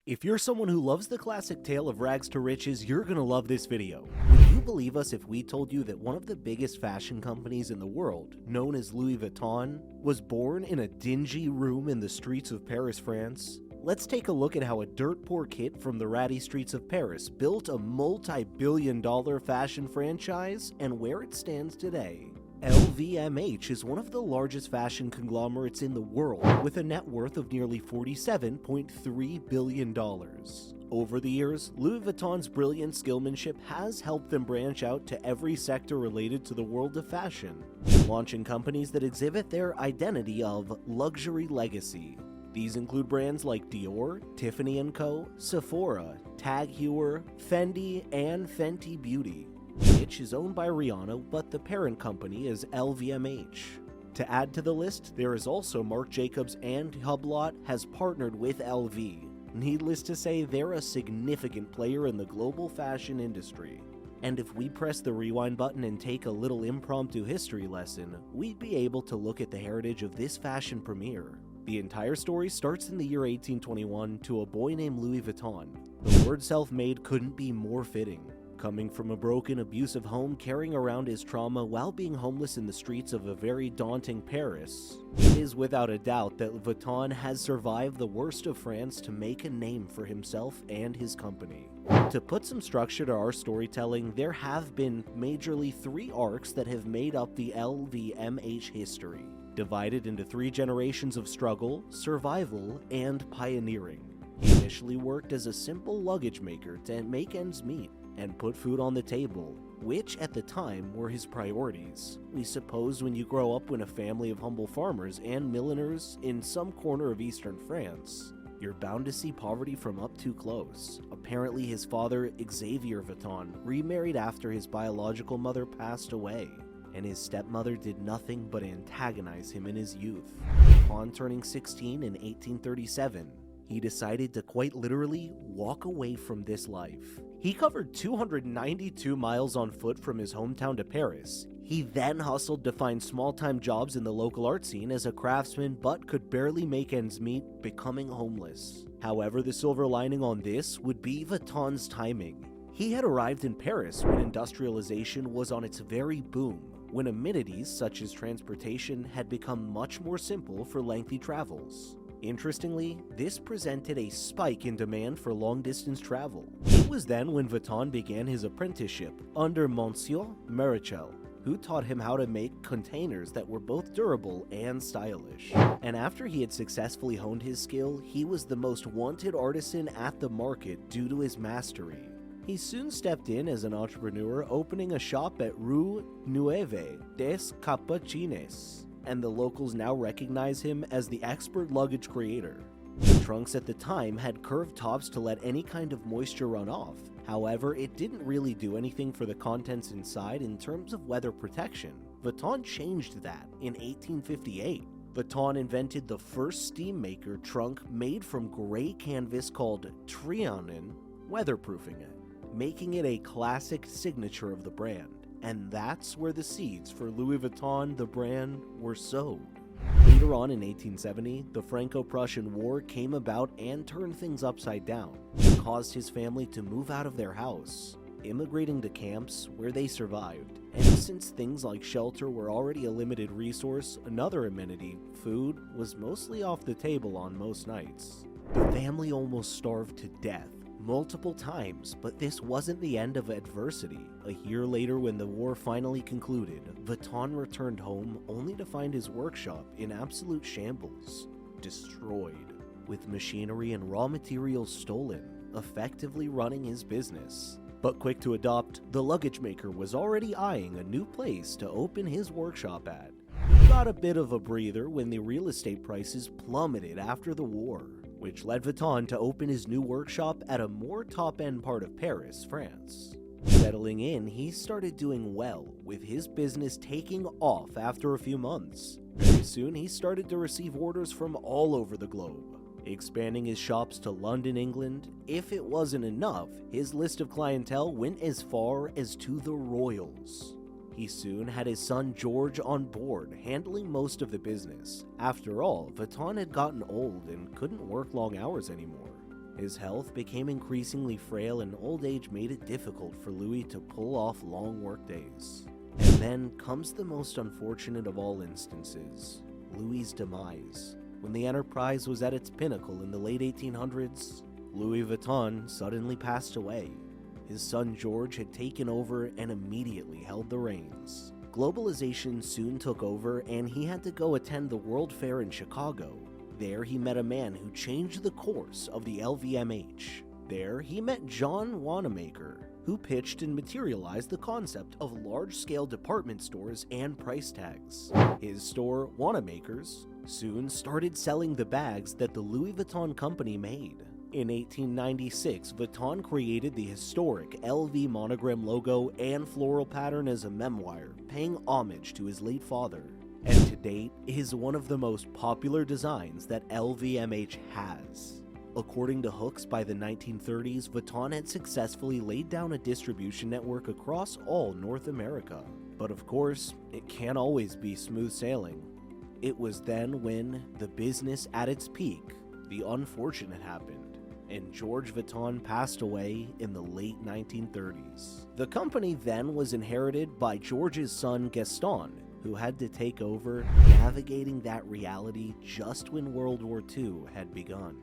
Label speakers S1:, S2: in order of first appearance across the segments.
S1: If you're someone who loves the classic tale of rags to riches, you're gonna love this video. Would you believe us if we told you that one of the biggest fashion companies in the world, known as Louis Vuitton, was born in a dingy room in the streets of Paris, France? Let's take a look at how a dirt-poor kid from the ratty streets of Paris built a multi-billion-dollar fashion franchise and where it stands today. LVMH is one of the largest fashion conglomerates in the world, with a net worth of nearly $47.3 billion. Over the years, Louis Vuitton's brilliant skillmanship has helped them branch out to every sector related to the world of fashion, launching companies that exhibit their identity of luxury legacy. These include brands like Dior, Tiffany & Co., Sephora, Tag Heuer, Fendi, and Fenty Beauty, which is owned by Rihanna, but the parent company is LVMH. To add to the list, there is also Marc Jacobs, and Hublot has partnered with LV. Needless to say, they're a significant player in the global fashion industry. And if we press the rewind button and take a little impromptu history lesson, we'd be able to look at the heritage of this fashion premier. The entire story starts in the year 1821 to a boy named Louis Vuitton. The word self-made couldn't be more fitting. Coming from a broken, abusive home, carrying around his trauma while being homeless in the streets of a very daunting Paris, it is without a doubt that Vuitton has survived the worst of France to make a name for himself and his company. To put some structure to our storytelling, there have been majorly three arcs that have made up the LVMH history, divided into three generations of struggle, survival, and pioneering. He initially worked as a simple luggage maker to make ends meet and put food on the table, which at the time were his priorities. We suppose when you grow up in a family of humble farmers and milliners in some corner of eastern France, you're bound to see poverty from up too close. Apparently his father, Xavier Vuitton, remarried after his biological mother passed away, and his stepmother did nothing but antagonize him in his youth. Upon turning 16 in 1837, he decided to quite literally walk away from this life. He covered 292 miles on foot from his hometown to Paris. He then hustled to find small-time jobs in the local art scene as a craftsman, but could barely make ends meet, becoming homeless. However, the silver lining on this would be Vuitton's timing. He had arrived in Paris when industrialization was on its very boom, when amenities such as transportation had become much more simple for lengthy travels. Interestingly, this presented a spike in demand for long-distance travel. It was then when Vuitton began his apprenticeship under Monsieur Marichal, who taught him how to make containers that were both durable and stylish. And after he had successfully honed his skill, he was the most wanted artisan at the market due to his mastery. He soon stepped in as an entrepreneur, opening a shop at Rue Neuve des Capucines, and the locals now recognize him as the expert luggage creator. The trunks at the time had curved tops to let any kind of moisture run off. However, it didn't really do anything for the contents inside in terms of weather protection. Vuitton changed that in 1858. Vuitton invented the first steam maker trunk made from gray canvas called Trianon, weatherproofing it, making it a classic signature of the brand. And that's where the seeds for Louis Vuitton, the brand, were sowed. Later on in 1870, the Franco-Prussian War came about and turned things upside down. It caused his family to move out of their house, immigrating to camps where they survived. And since things like shelter were already a limited resource, another amenity, food, was mostly off the table on most nights. The family almost starved to death multiple times, but this wasn't the end of adversity. A year later, when the war finally concluded, Vuitton returned home only to find his workshop in absolute shambles, destroyed, with machinery and raw materials stolen, effectively running his business. But quick to adopt, the luggage maker was already eyeing a new place to open his workshop at. He got a bit of a breather when the real estate prices plummeted after the war, which led Vuitton to open his new workshop at a more top-end part of Paris, France. Settling in, he started doing well, with his business taking off after a few months. Very soon, he started to receive orders from all over the globe, expanding his shops to London, England. If it wasn't enough, his list of clientele went as far as to the royals. He soon had his son George on board, handling most of the business. After all, Vuitton had gotten old and couldn't work long hours anymore. His health became increasingly frail and old age made it difficult for Louis to pull off long workdays. And then comes the most unfortunate of all instances, Louis' demise. When the enterprise was at its pinnacle in the late 1800s, Louis Vuitton suddenly passed away. His son George had taken over and immediately held the reins. Globalization soon took over and he had to go attend the World Fair in Chicago. There he met a man who changed the course of the LVMH. There he met John WANAMAKER, who pitched and materialized the concept of large-scale department stores and price tags. His store, WANAMAKER's, soon started selling the bags that the Louis Vuitton company made. In 1896, Vuitton created the historic LV monogram logo and floral pattern as a memoir, paying homage to his late father. And to date, is one of the most popular designs that LVMH has. According to Hooks, by the 1930s, Vuitton had successfully laid down a distribution network across all North America. But of course, it can't always be smooth sailing. It was then when, the business at its peak, the unfortunate happened, and George Vuitton passed away in the late 1930s. The company then was inherited by George's son Gaston, who had to take over, navigating that reality just when World War II had begun.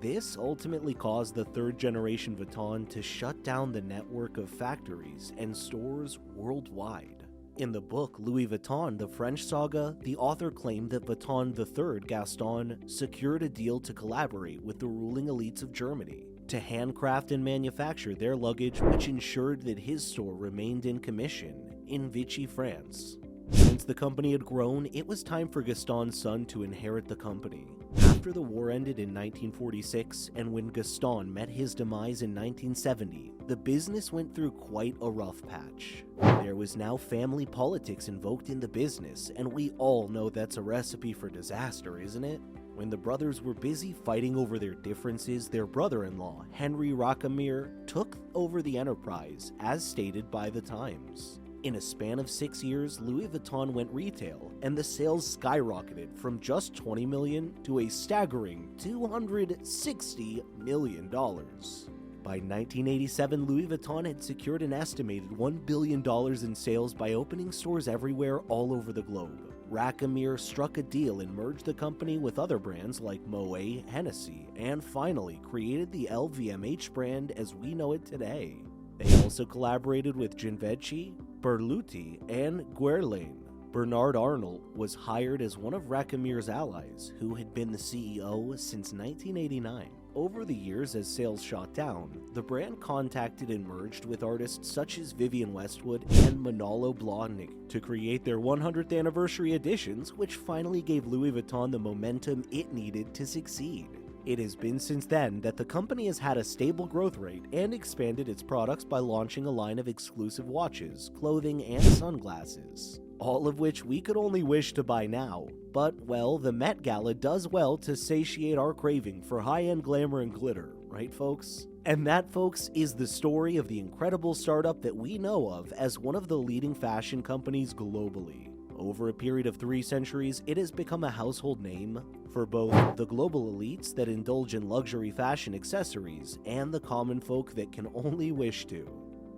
S1: This ultimately caused the third generation Vuitton to shut down the network of factories and stores worldwide. In the book Louis Vuitton, the French Saga, the author claimed that Vuitton III Gaston secured a deal to collaborate with the ruling elites of Germany to handcraft and manufacture their luggage, which ensured that his store remained in commission in Vichy, France. Since the company had grown, it was time for Gaston's son to inherit the company. After the war ended in 1946, and when Gaston met his demise in 1970, the business went through quite a rough patch. There was now family politics invoked in the business, and we all know that's a recipe for disaster, isn't it? When the brothers were busy fighting over their differences, their brother-in-law, Henry Racamire, took over the enterprise, as stated by the Times. In a span of 6 years, Louis Vuitton went retail, and the sales skyrocketed from just $20 million to a staggering $260 million. By 1987, Louis Vuitton had secured an estimated $1 billion in sales by opening stores everywhere all over the globe. Racamire struck a deal and merged the company with other brands like Moet, Hennessy, and finally created the LVMH brand as we know it today. They also collaborated with Givenchy, Berluti, and Guerlain. Bernard Arnault was hired as one of Racamire's allies, who had been the CEO since 1989. Over the years, as sales shot down, the brand contacted and merged with artists such as Vivienne Westwood and Manolo Blahnik to create their 100th anniversary editions, which finally gave Louis Vuitton the momentum it needed to succeed. It has been since then that the company has had a stable growth rate and expanded its products by launching a line of exclusive watches, clothing, and sunglasses, all of which we could only wish to buy now. But, well, the Met Gala does well to satiate our craving for high-end glamour and glitter, right folks? And that, folks, is the story of the incredible startup that we know of as one of the leading fashion companies globally. Over a period of 3 centuries, it has become a household name for both the global elites that indulge in luxury fashion accessories and the common folk that can only wish to.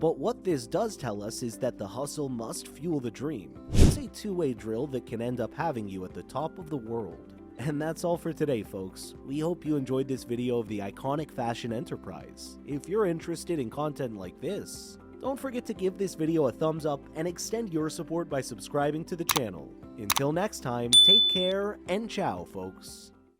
S1: But what this does tell us is that the hustle must fuel the dream. It's a two-way drill that can end up having you at the top of the world. And that's all for today, folks. We hope you enjoyed this video of the iconic fashion enterprise. If you're interested in content like this, don't forget to give this video a thumbs up and extend your support by subscribing to the channel. Until next time, take care and ciao, folks.